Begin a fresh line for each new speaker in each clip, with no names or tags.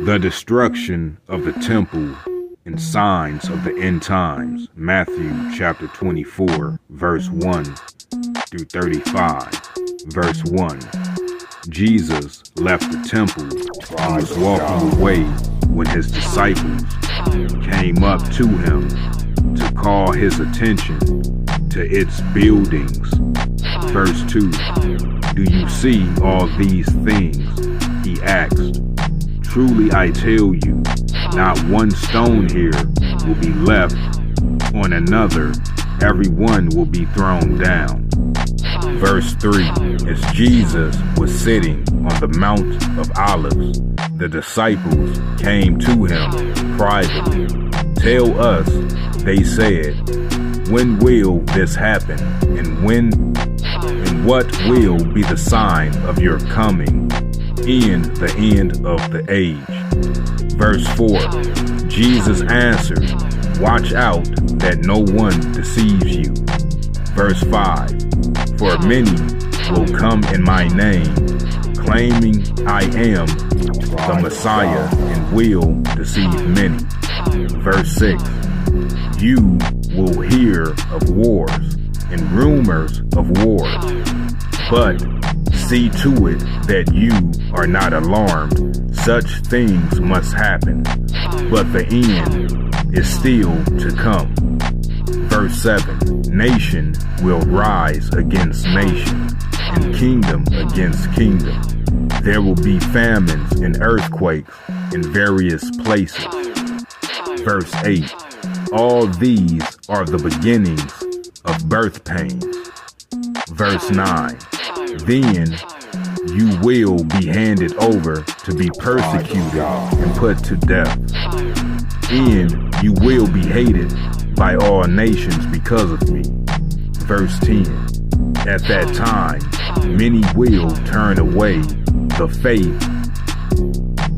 The destruction of the temple and signs of the end times. Matthew chapter 24, verse 1 through 35. Verse 1. Jesus left the temple and was walking away when his disciples came up to him to call his attention to its buildings. Verse 2. Do you see all these things? He asked. Truly I tell you, not one stone here will be left on another. Every one will be thrown down. Verse 3. As Jesus was sitting on the Mount of Olives, the disciples came to him privately. Tell us, they said, when will this happen? And what will be the sign of your coming in the end of the age? Verse 4. Jesus answered, watch out that no one deceives you. Verse 5. For many will come in my name, claiming I am the Messiah, and will deceive many. Verse 6. You will hear of wars and rumors of wars, but see to it that you are not alarmed. Such things must happen, but the end is still to come. Verse 7. Nation will rise against nation, and kingdom against kingdom. There will be famines and earthquakes in various places. Verse 8. All these are the beginnings of birth pains. Verse 9. Then you will be handed over to be persecuted and put to death. And you will be hated by all nations because of me. Verse 10. At that time, many will turn away the faith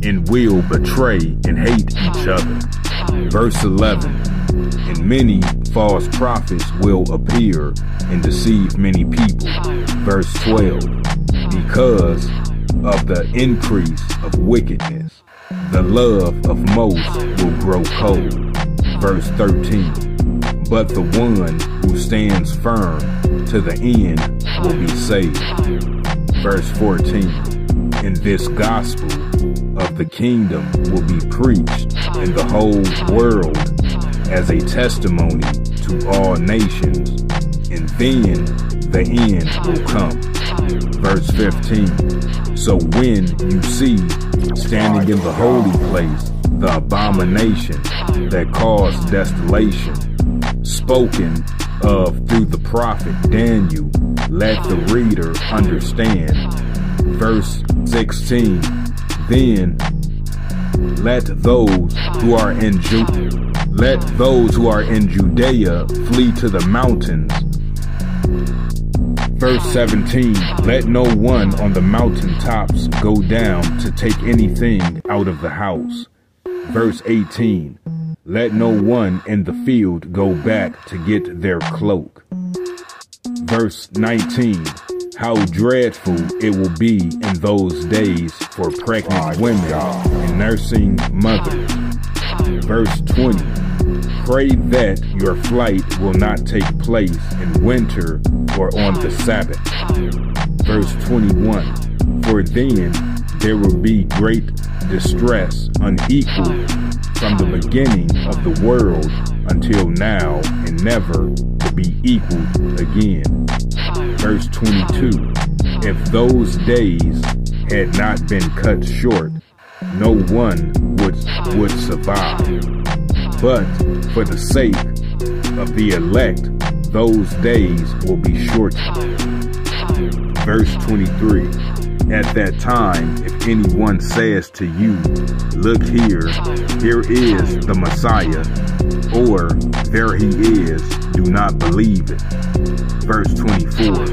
and will betray and hate each other. Verse 11. And many false prophets will appear and deceive many people. Verse 12. Because of the increase of wickedness, the love of most will grow cold. Verse 13. But the one who stands firm to the end will be saved. Verse 14. And this gospel of the kingdom will be preached in the whole world as a testimony to all nations, and then the end will come. Verse 15. So when you see standing in the holy place the abomination that caused desolation, spoken of through the prophet Daniel, let the reader understand. Verse 16. Then let those who are in Judea flee to the mountains. Verse 17. Let no one on the mountaintops go down to take anything out of the house. Verse 18. Let no one in the field go back to get their cloak. Verse 19. How dreadful it will be in those days for pregnant women and nursing mothers. Verse 20. Pray that your flight will not take place in winter or on the Sabbath. Verse 21. For then there will be great distress unequaled from the beginning of the world until now, and never to be equaled again. Verse 22. If those days had not been cut short, no one would survive. But for the sake of the elect, those days will be shortened. Verse 23. At that time, if anyone says to you, look here is the Messiah, or there he is, do not believe it. Verse 24.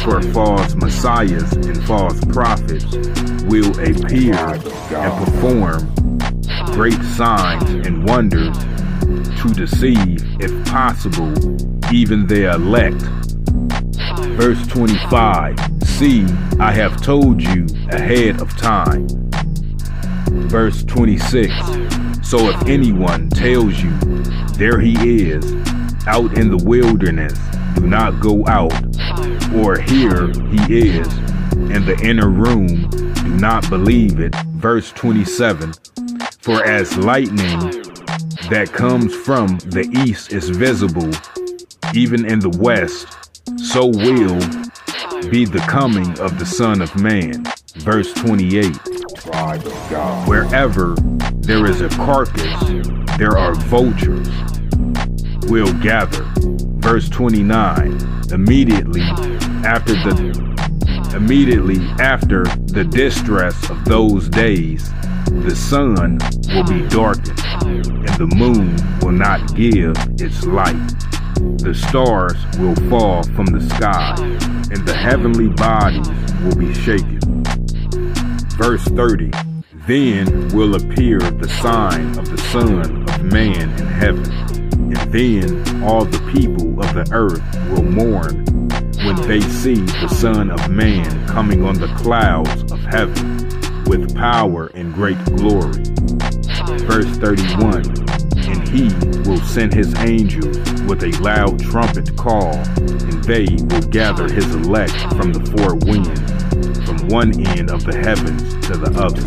For false messiahs and false prophets will appear and perform great signs and wonders to deceive, if possible, even the elect. Verse 25. See, I have told you ahead of time. Verse 26. So if anyone tells you, there he is, out in the wilderness, do not go out, or here he is, in the inner room, do not believe it. Verse 27. For as lightning that comes from the east is visible, even in the west, so will be the coming of the Son of Man. Verse 28. Wherever there is a carcass, there are vultures will gather. Verse 29. Immediately after the distress of those days, the sun will be darkened, and the moon will not give its light. The stars will fall from the sky, and the heavenly bodies will be shaken. Verse 30. Then will appear the sign of the Son of Man in heaven, and then all the people of the earth will mourn when they see the Son of Man coming on the clouds of heaven with power and great glory. Verse 31. And he will send his angels with a loud trumpet call, and they will gather his elect from the four winds, from one end of the heavens to the other.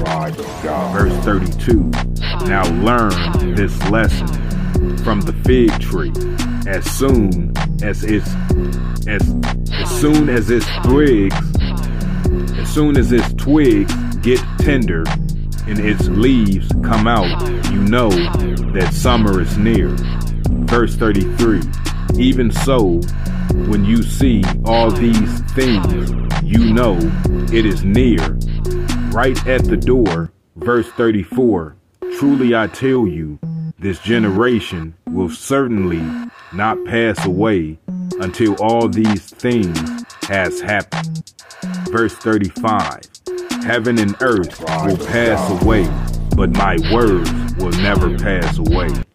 Verse 32. Now learn this lesson from the fig tree. As soon as its twigs get tender and its leaves come out, you know that summer is near. Verse 33. Even so, when you see all these things, you know it is near, right at the door. Verse 34. Truly I tell you, this generation will certainly not pass away until all these things has happened. Verse 35. Heaven and earth will pass away, but my words will never pass away.